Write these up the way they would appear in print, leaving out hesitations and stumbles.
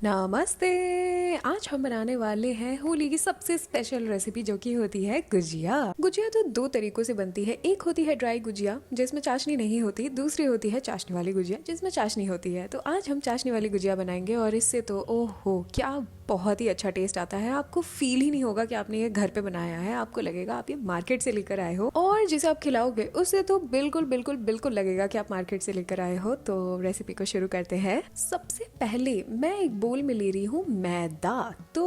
नमस्ते। आज हम बनाने वाले हैं होली की सबसे स्पेशल रेसिपी जो कि होती है गुजिया। गुजिया तो दो तरीकों से बनती है। एक होती है ड्राई गुजिया जिसमें चाशनी नहीं होती, दूसरी होती है चाशनी वाली गुजिया जिसमें चाशनी होती है। तो आज हम चाशनी वाली गुजिया बनाएंगे और इससे तो ओहो क्या बहुत ही अच्छा टेस्ट आता है। आपको फील ही नहीं होगा कि आपने ये घर पे बनाया है, आपको लगेगा आप ये मार्केट से लेकर आए हो और जिसे आप खिलाओगे उससे तो बिल्कुल बिल्कुल बिल्कुल लगेगा कि आप मार्केट से लेकर आए हो। तो रेसिपी को शुरू करते हैं। सबसे पहले मैं एक बोल में ले रही हूँ मैदा। तो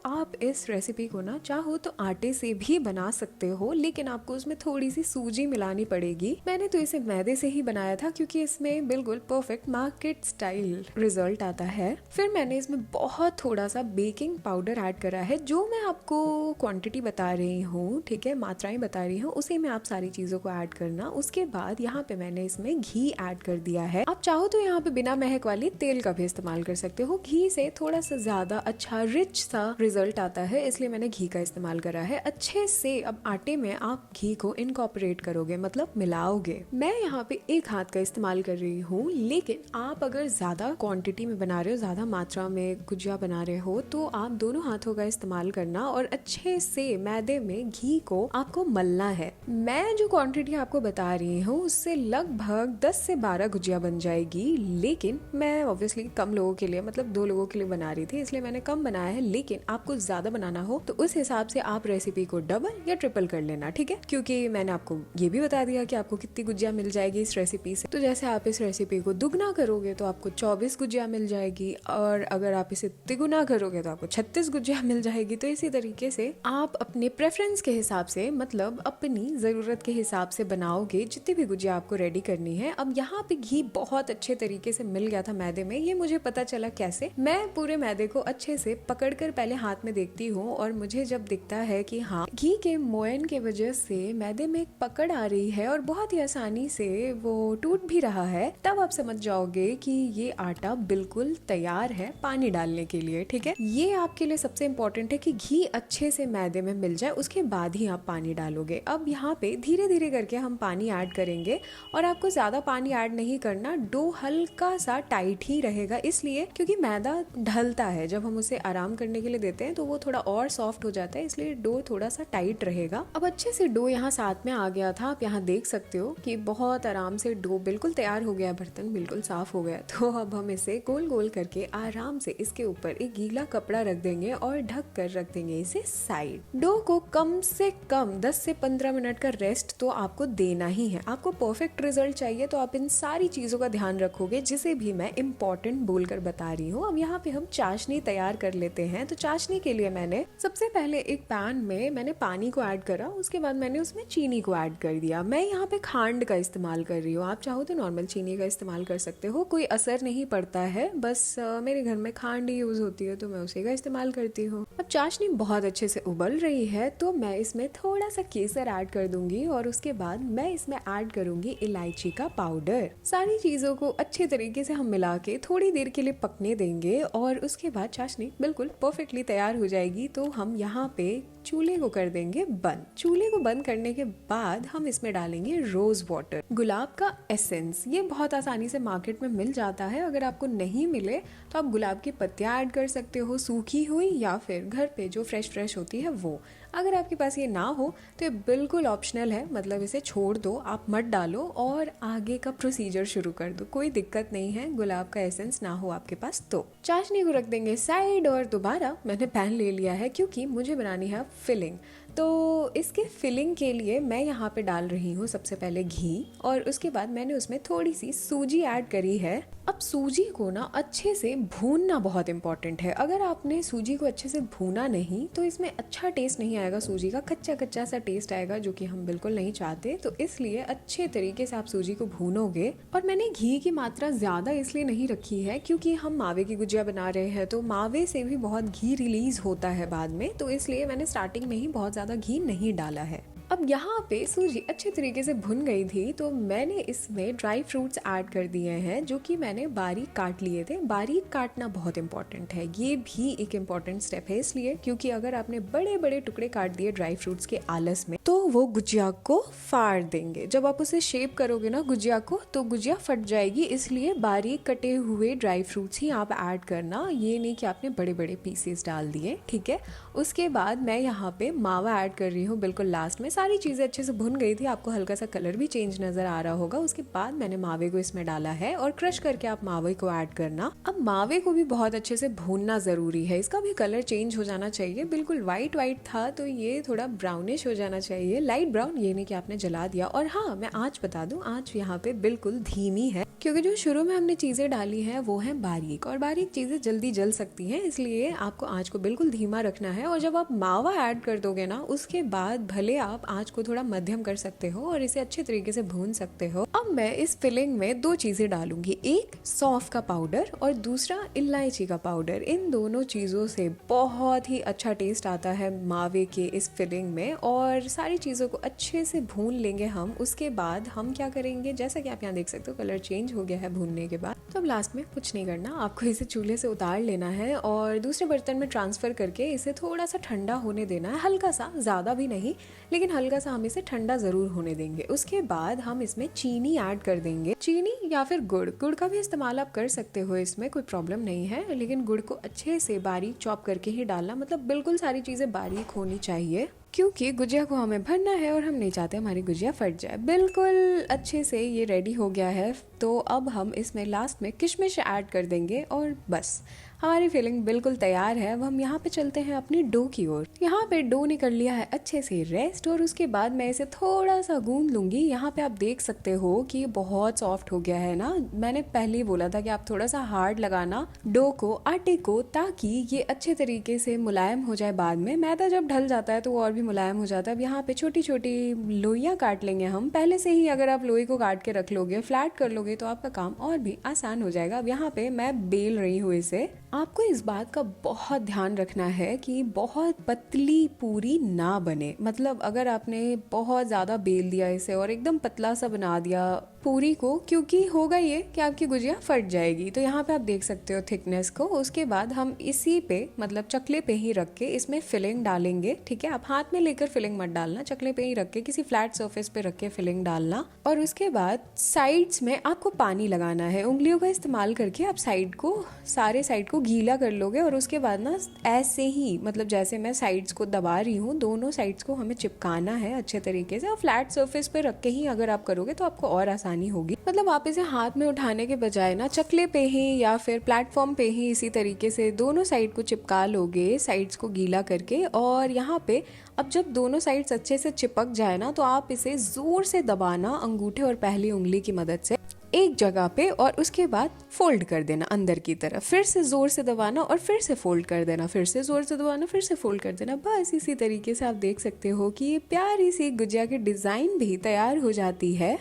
आप इस रेसिपी को ना चाहो तो आटे से भी बना सकते हो, लेकिन आपको उसमें थोड़ी सी सूजी मिलानी पड़ेगी। मैंने तो इसे मैदे से ही बनाया था क्योंकि इसमें बिल्कुल परफेक्ट मार्केट स्टाइल रिजल्ट आता है। फिर मैंने इसमें बहुत थोड़ा सा बेकिंग पाउडर ऐड करा है। जो मैं आपको क्वांटिटी बता रही हूँ, ठीक है, मात्राएं बता रही हूँ, उसी में आप सारी चीजों को ऐड करना। उसके बाद यहाँ पे मैंने इसमें घी ऐड कर दिया है। आप चाहो तो यहाँ पे बिना महक वाली तेल का भी इस्तेमाल कर सकते हो। घी से थोड़ा सा ज्यादा अच्छा रिच सा रिजल्ट आता है, इसलिए मैंने घी का इस्तेमाल करा है। अच्छे से अब आटे में आप घी को इनकॉर्पोरेट करोगे, मतलब मिलाओगे। मैं यहाँ पे एक हाथ का इस्तेमाल कर रही हूँ, लेकिन आप अगर ज्यादा क्वांटिटी में बना रहे हो, ज्यादा मात्रा में गुजिया बना रहे हो, तो आप दोनों हाथों का इस्तेमाल करना और अच्छे से मैदे में घी को आपको मलना है। मैं जो क्वांटिटी आपको बता रही हूँ उससे लगभग 10 से 12 गुजिया बन जाएगी, लेकिन मैं ऑब्वियसली कम लोगों के लिए, मतलब 2 लोगों के लिए बना रही थी, इसलिए मैंने कम बनाया है। लेकिन आपको ज्यादा बनाना हो तो उस हिसाब से आप रेसिपी को डबल या ट्रिपल कर लेना, ठीक है, क्योंकि मैंने आपको ये भी बता दिया कि आपको कितनी गुजिया मिल जाएगी इस रेसिपी से। तो जैसे आप इस रेसिपी को दुगना करोगे तो आपको 24 गुजिया मिल जाएगी, और अगर आप इसे तिगुना करोगे तो आपको 36 गुजिया मिल जाएगी। तो इसी तरीके से आप अपने प्रेफरेंस के हिसाब से, मतलब अपनी जरूरत के हिसाब से बनाओगे जितनी भी गुजिया आपको रेडी करनी है। अब यहाँ पे घी बहुत अच्छे तरीके से मिल गया था मैदे में। ये मुझे पता चला कैसे। मैं पूरे मैदे को अच्छे से पकड़कर पहले हाथ में देखती हूँ, और मुझे जब दिखता है कि हाँ घी के मोयन के वजह से मैदे में एक पकड़ आ रही है और बहुत ही आसानी से वो टूट भी रहा है, तब आप समझ जाओगे कि ये आटा बिल्कुल तैयार है पानी डालने के लिए, ठीक है। ये आपके लिए सबसे इम्पोर्टेंट है कि घी अच्छे से मैदे में मिल जाए, उसके बाद ही आप पानी डालोगे। अब यहाँ पे धीरे धीरे करके हम पानी ऐड करेंगे, और आपको ज्यादा पानी ऐड नहीं करना। डो हल्का सा टाइट ही रहेगा, इसलिए क्योंकि मैदा ढलता है, जब हम उसे आराम करने के लिए देते हैं तो वो थोड़ा और सॉफ्ट हो जाता है, इसलिए डो थोड़ा सा टाइट रहेगा। अब अच्छे से डो यहाँ साथ में आ गया था। आप यहाँ देख सकते हो कि बहुत आराम से डो बिल्कुल तैयार हो गया, बर्तन बिल्कुल साफ हो गया। तो अब हम इसे गोल गोल करके आराम से इसके ऊपर एक गीला कपड़ा रख देंगे और ढक कर रख देंगे इसे साइड। डो को कम से कम 10 से 15 मिनट का रेस्ट तो आपको देना ही है। आपको परफेक्ट रिजल्ट चाहिए तो आप इन सारी चीजों का ध्यान रखोगे, जिसे भी मैं इम्पोर्टेंट बोलकर बता रही हूँ। अब यहाँ पे हम चाशनी तैयार कर लेते हैं। तो चाशनी के लिए मैंने सबसे पहले एक पैन में मैंने पानी को ऐड करा, उसके बाद मैंने उसमें चीनी को ऐड कर दिया। मैं यहाँ पे खांड का इस्तेमाल कर रही हूँ, आप चाहो तो नॉर्मल चीनी का इस्तेमाल कर सकते हो, कोई असर नहीं पड़ता है। बस मेरे घर में खांड ही यूज होती है तो मैं उसी का इस्तेमाल करती हूँ। अब चाशनी बहुत अच्छे से उबल रही है तो मैं इसमें थोड़ा सा केसर ऐड कर दूंगी, और उसके बाद मैं इसमें ऐड करूंगी इलायची का पाउडर। सारी चीजों को अच्छे तरीके से हम मिला के थोड़ी देर के लिए पकने देंगे, और उसके बाद चाशनी बिल्कुल परफेक्टली तैयार हो जाएगी। तो हम यहाँ पे चूल्हे को कर देंगे बंद। चूल्हे को बंद करने के बाद हम इसमें डालेंगे रोज वाटर, गुलाब का एसेंस। ये बहुत आसानी से मार्केट में मिल जाता है। अगर आपको नहीं मिले तो आप गुलाब की पत्तियां ऐड कर सकते हो, सूखी हुई, या फिर घर पे जो फ्रेश होती है वो। अगर आपके पास ये ना हो तो ये बिल्कुल ऑप्शनल है, मतलब इसे छोड़ दो, आप मत डालो और आगे का प्रोसीजर शुरू कर दो, कोई दिक्कत नहीं है गुलाब का एसेंस ना हो आपके पास तो। चाशनी को रख देंगे साइड, और दोबारा मैंने पैन ले लिया है क्योंकि मुझे बनानी है फिलिंग। तो इसके फिलिंग के लिए मैं यहाँ पे डाल रही हूँ सबसे पहले घी, और उसके बाद मैंने उसमें थोड़ी सी सूजी ऐड करी है। अब सूजी को ना अच्छे से भूनना बहुत इंपॉर्टेंट है। अगर आपने सूजी को अच्छे से भूना नहीं तो इसमें अच्छा टेस्ट नहीं आएगा, सूजी का कच्चा कच्चा सा टेस्ट आएगा, जो कि हम बिल्कुल नहीं चाहते। तो इसलिए अच्छे तरीके से आप सूजी को भूनोगे। और मैंने घी की मात्रा ज्यादा इसलिए नहीं रखी है क्योंकि हम मावे की गुजिया बना रहे हैं, तो मावे से भी बहुत घी रिलीज होता है बाद में, तो इसलिए मैंने स्टार्टिंग में ही बहुत ज्यादा घी नहीं डाला है। अब अब यहाँ पे सूजी अच्छे तरीके से भुन गई थी तो मैंने इसमें ड्राई फ्रूट्स ऐड कर दिए हैं जो कि मैंने बारीक काट लिए थे। बारीक काटना बहुत इंपॉर्टेंट है, ये भी एक इम्पॉर्टेंट स्टेप है इसलिए क्योंकि अगर आपने बड़े बड़े टुकड़े काट दिए ड्राई फ्रूट्स के आलस में तो वो गुजिया को फाड़ देंगे। जब आप उसे शेप करोगे ना गुजिया को तो गुजिया फट जाएगी, इसलिए बारीक कटे हुए ड्राई फ्रूट्स ही आप ऐड करना, ये नहीं कि आपने बड़े बड़े पीसेस डाल दिए, ठीक है। उसके बाद मैं यहाँ पे मावा ऐड कर रही हूँ बिल्कुल लास्ट में। सारी चीज़ें अच्छे से भुन गई थी, आपको हल्का सा कलर भी चेंज नजर आ रहा होगा। उसके बाद मैंने मावे को इसमें डाला है और क्रश करके आप मावे को ऐड करना। अब मावे को भी बहुत अच्छे से भूनना जरूरी है, इसका भी कलर चेंज हो जाना चाहिए। बिल्कुल वाइट वाइट था तो ये थोड़ा ब्राउनिश हो जाना चाहिए, लाइट ब्राउन, ये नहीं कि आपने जला दिया। और हाँ, मैं आँच बता दूं, आँच यहाँ पे बिल्कुल धीमी है क्योंकि जो शुरू में हमने चीजें डाली हैं वो है बारीक, और बारीक चीजें जल्दी जल सकती हैं, इसलिए आपको आँच को बिल्कुल धीमा रखना है। और जब आप मावा ऐड कर दोगे ना उसके बाद भले आप आँच को थोड़ा मध्यम कर सकते हो और इसे अच्छे तरीके से भून सकते हो। अब मैं इस फिलिंग में दो चीजें डालूंगी, एक सौंफ का पाउडर और दूसरा इलायची का पाउडर। इन दोनों चीजों से बहुत ही अच्छा टेस्ट आता है मावे के इस फिलिंग में, और सारी चीजों को अच्छे से भून लेंगे हम। उसके बाद हम क्या करेंगे, जैसा कि आप यहाँ देख सकते हो कलर चेंज हो गया है भूनने के बाद। तो अब लास्ट में कुछ नहीं करना, आपको इसे चूल्हे से उतार लेना है और दूसरे बर्तन में ट्रांसफर करके इसे थोड़ा सा ठंडा होने देना है, हल्का सा, ज्यादा भी नहीं लेकिन हल्का सा हम इसे ठंडा जरूर होने देंगे। उसके बाद हम इसमें चीनी ऐड कर देंगे, चीनी या फिर गुड़ का भी इस्तेमाल आप कर सकते हो, इसमें कोई प्रॉब्लम नहीं है, लेकिन गुड़ को अच्छे से बारीक चॉप करके ही डालना, मतलब बिल्कुल सारी चीजें बारीक होनी चाहिए क्योंकि गुजिया को हमें भरना है और हम नहीं चाहते हमारी गुजिया फट जाए। बिल्कुल अच्छे से ये रेडी हो गया है, तो अब हम इसमें लास्ट में किशमिश ऐड कर देंगे और बस हमारी फिलिंग बिल्कुल तैयार है। अब हम यहाँ पे चलते हैं अपनी डो की ओर। यहाँ पे डो ने कर लिया है अच्छे से रेस्ट और उसके बाद मैं इसे थोड़ा सा गूंद लूंगी। यहाँ पे आप देख सकते हो कि ये बहुत सॉफ्ट हो गया है ना, मैंने पहले ही बोला था कि आप थोड़ा सा हार्ड लगाना डो को, आटे को, ताकि ये अच्छे तरीके से मुलायम हो जाए। बाद में मैदा जब ढल जाता है तो वो और भी मुलायम हो जाता है। अब यहाँ पे छोटी छोटी लोइयाँ काट लेंगे हम पहले से ही। अगर आप लोई को काट के रख लोगे, फ्लैट कर लोगे तो आपका काम और भी आसान हो जाएगा। अब यहाँ पे मैं बेल रही हूँ इसे। आपको इस बात का बहुत ध्यान रखना है कि बहुत पतली पूरी ना बने, मतलब अगर आपने बहुत ज़्यादा बेल दिया इसे और एकदम पतला सा बना दिया पूरी को, क्योंकि होगा ये कि आपकी गुजिया फट जाएगी। तो यहाँ पे आप देख सकते हो थिकनेस को। उसके बाद हम इसी पे, मतलब चकले पे ही रख के इसमें फिलिंग डालेंगे, ठीक है। आप हाथ में लेकर फिलिंग मत डालना, चकले पे ही रख के किसी फ्लैट सरफेस पे रख के फिलिंग डालना। और उसके बाद साइड्स में आपको पानी लगाना है, उंगलियों का इस्तेमाल करके आप साइड को, सारे साइड को गीला कर लोगे। और उसके बाद ना ऐसे ही, मतलब जैसे मैं साइड्स को दबा रही हूँ, दोनों साइड्स को हमें चिपकाना है अच्छे तरीके से। और फ्लैट सरफेस पे रख के ही अगर आप करोगे तो आपको और आसानी होगी। मतलब आप इसे हाथ में उठाने के बजाय ना चकले पे ही या फिर प्लेटफॉर्म पे ही इसी तरीके से दोनों साइड को चिपका लोगे, साइड्स को गीला करके। और यहाँ पे अब जब दोनों साइड्स अच्छे से चिपक जाए ना तो आप इसे जोर से दबाना अंगूठे और पहली उंगली की मदद से एक जगह पे, और उसके बाद फोल्ड कर देना अंदर की तरफ। फिर से जोर से दबाना और फिर से फोल्ड कर देना, फिर से जोर से दबाना, फिर से फोल्ड कर देना। बस इसी तरीके से आप देख सकते हो कि ये प्यारी सी गुजिया की डिजाइन भी तैयार हो जाती है।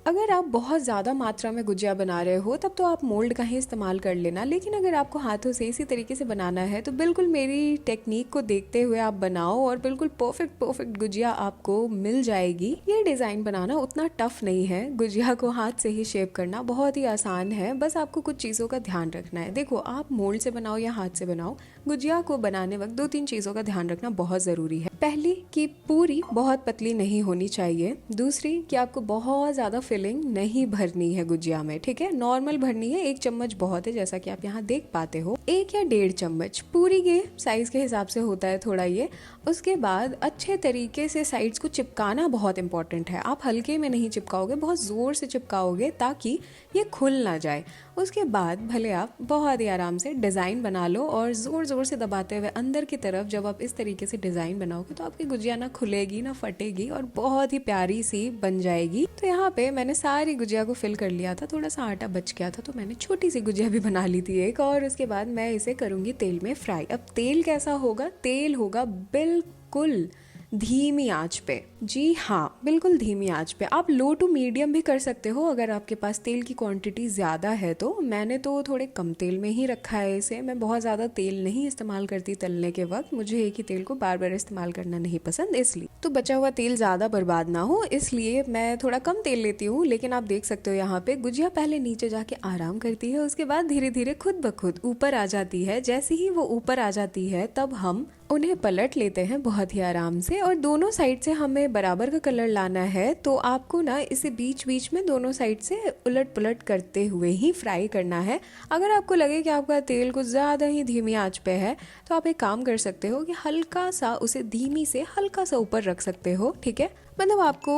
अगर आप बहुत ज़्यादा मात्रा में गुजिया बना रहे हो तब तो आप मोल्ड का ही इस्तेमाल कर लेना, लेकिन अगर आपको हाथों से इसी तरीके से बनाना है तो बिल्कुल मेरी टेक्निक को देखते हुए आप बनाओ और बिल्कुल परफेक्ट गुजिया आपको मिल जाएगी। ये डिज़ाइन बनाना उतना टफ नहीं है, गुजिया को हाथ से ही शेप करना बहुत ही आसान है। बस आपको कुछ चीज़ों का ध्यान रखना है। देखो, आप मोल्ड से बनाओ या हाथ से बनाओ, गुजिया को बनाने वक्त 2-3 चीज़ों का ध्यान रखना बहुत ज़रूरी है। पहली कि पूरी बहुत पतली नहीं होनी चाहिए। दूसरी कि आपको बहुत ज़्यादा फिलिंग नहीं भरनी है गुजिया में, ठीक है, नॉर्मल भरनी है। 1 चम्मच बहुत है, जैसा कि आप यहाँ देख पाते हो, 1 या 1.5 चम्मच पूरी के साइज के हिसाब से होता है थोड़ा ये। उसके बाद अच्छे तरीके से साइड्स को चिपकाना बहुत इंपॉर्टेंट है। आप हल्के में नहीं चिपकाओगे, बहुत जोर से चिपकाओगे ताकि ये खुल ना जाए। उसके बाद भले आप बहुत ही आराम से डिज़ाइन बना लो और ज़ोर ज़ोर से दबाते हुए अंदर की तरफ जब आप इस तरीके से डिज़ाइन बनाओगे तो आपकी गुजिया ना खुलेगी ना फटेगी और बहुत ही प्यारी सी बन जाएगी। तो यहाँ पे मैंने सारी गुजिया को फिल कर लिया था, थोड़ा सा आटा बच गया था तो मैंने छोटी सी गुजिया भी बना ली थी एक। और उसके बाद मैं इसे करूँगी तेल में फ्राई। अब तेल कैसा होगा? तेल होगा बिल्कुल धीमी आंच पे। जी हाँ, बिल्कुल धीमी आंच पे। आप लो टू मीडियम भी कर सकते हो अगर आपके पास तेल की क्वांटिटी ज़्यादा है तो। मैंने तो थोड़े कम तेल में ही रखा है इसे। मैं बहुत ज़्यादा तेल नहीं इस्तेमाल करती तलने के वक्त, मुझे एक ही तेल को बार बार इस्तेमाल करना नहीं पसंद, इसलिए तो बचा हुआ तेल ज़्यादा बर्बाद ना हो इसलिए मैं थोड़ा कम तेल लेती हूँ। लेकिन आप देख सकते हो यहाँ पे गुजिया पहले नीचे जाके आराम करती है, उसके बाद धीरे धीरे खुद ब खुद ऊपर आ जाती है। जैसे ही वो ऊपर आ जाती है तब हम उन्हें पलट लेते हैं बहुत ही आराम से, और दोनों साइड से हमें बराबर का कलर लाना है। तो आपको ना इसे बीच बीच में दोनों साइड से उलट पुलट करते हुए ही फ्राई करना है। अगर आपको लगे कि आपका तेल कुछ ज़्यादा ही धीमी आंच पे है तो आप एक काम कर सकते हो कि हल्का सा उसे धीमी से हल्का सा ऊपर रख सकते हो, ठीक है। मतलब आपको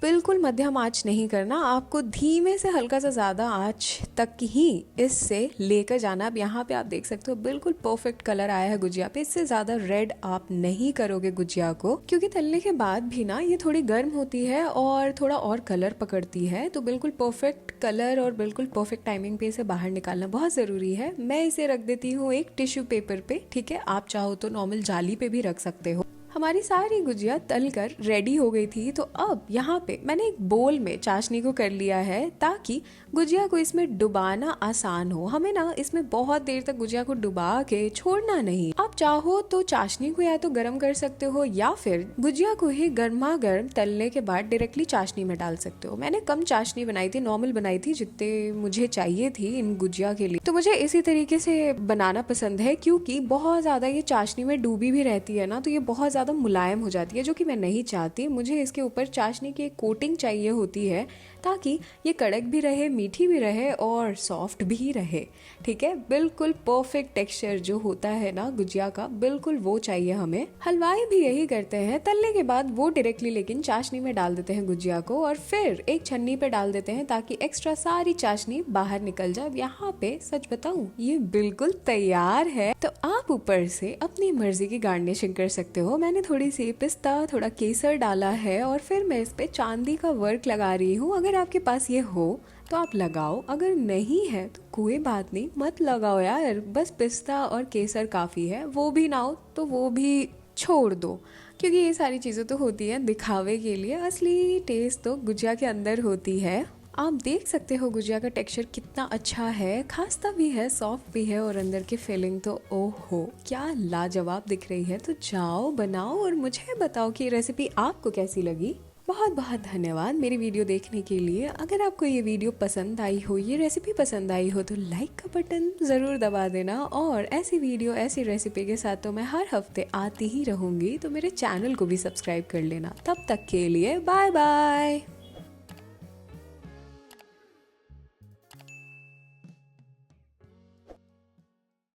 बिल्कुल मध्यम आंच नहीं करना, आपको धीमे से हल्का सा ज़्यादा आंच तक ही इससे लेकर जाना। अब यहाँ पे आप देख सकते हो बिल्कुल परफेक्ट कलर आया है गुजिया पे। इससे ज़्यादा रेड आप नहीं करोगे गुजिया को, क्योंकि तलने के बाद भी ना ये थोड़ी गर्म होती है और थोड़ा और कलर पकड़ती है। तो बिल्कुल परफेक्ट कलर और बिल्कुल परफेक्ट टाइमिंग पे इसे बाहर निकालना बहुत ज़रूरी है। मैं इसे रख देती हूँ एक टिश्यू पेपर पे, ठीक है। आप चाहो तो नॉर्मल जाली पे भी रख सकते हो। हमारी सारी गुजिया तलकर रेडी हो गई थी। तो अब यहाँ पे मैंने एक बोल में चाशनी को कर लिया है ताकि गुजिया को इसमें डुबाना आसान हो। हमें ना इसमें बहुत देर तक गुजिया को डुबा के छोड़ना नहीं। आप चाहो तो चाशनी को या तो गर्म कर सकते हो या फिर गुजिया को ही गर्मा गर्म तलने के बाद डायरेक्टली चाशनी में डाल सकते हो। मैंने कम चाशनी बनाई थी, नॉर्मल बनाई थी जितने मुझे चाहिए थी इन गुजिया के लिए। तो मुझे इसी तरीके से बनाना पसंद है, क्योंकि बहुत ज्यादा ये चाशनी में डूबी भी रहती है ना तो ये बहुत ज्यादा मुलायम हो जाती है, जो कि मैं नहीं चाहती। मुझे इसके ऊपर चाशनी की एक कोटिंग चाहिए होती है ताकि ये कड़क भी रहे, मीठी भी रहे और सॉफ्ट भी रहे, ठीक है। बिल्कुल परफेक्ट टेक्सचर जो होता है ना गुजिया का, बिल्कुल वो चाहिए हमें। हलवाई भी यही करते हैं, तलने के बाद वो डायरेक्टली लेकिन चाशनी में डाल देते हैं गुजिया को और फिर एक छन्नी पे डाल देते हैं ताकि एक्स्ट्रा सारी चाशनी बाहर निकल जाए। यहाँ पे सच बताऊं, ये बिल्कुल तैयार है। तो आप ऊपर से अपनी मर्जी की गार्निशिंग कर सकते हो। मैंने थोड़ी सी पिस्ता, थोड़ा केसर डाला है और फिर मैं इस पे चांदी का वर्क लगा रही हूँ। अगर आपके पास ये हो तो आप लगाओ, अगर नहीं है तो कोई बात नहीं, मत लगाओ यार। बस पिस्ता और केसर काफ़ी है, वो भी ना हो तो वो भी छोड़ दो, क्योंकि ये सारी चीज़ें तो होती हैं दिखावे के लिए। असली टेस्ट तो गुजिया के अंदर होती है। आप देख सकते हो गुजिया का टेक्सचर कितना अच्छा है, खास्ता भी है, सॉफ्ट भी है और अंदर की फीलिंग तो ओहो क्या लाजवाब दिख रही है। तो जाओ बनाओ और मुझे बताओ कि रेसिपी आपको कैसी लगी। बहुत बहुत धन्यवाद मेरी वीडियो देखने के लिए। अगर आपको ये वीडियो पसंद आई हो, ये रेसिपी पसंद आई हो तो लाइक का बटन ज़रूर दबा देना। और ऐसी वीडियो, ऐसी रेसिपी के साथ तो मैं हर हफ्ते आती ही रहूँगी, तो मेरे चैनल को भी सब्सक्राइब कर लेना। तब तक के लिए बाय बाय।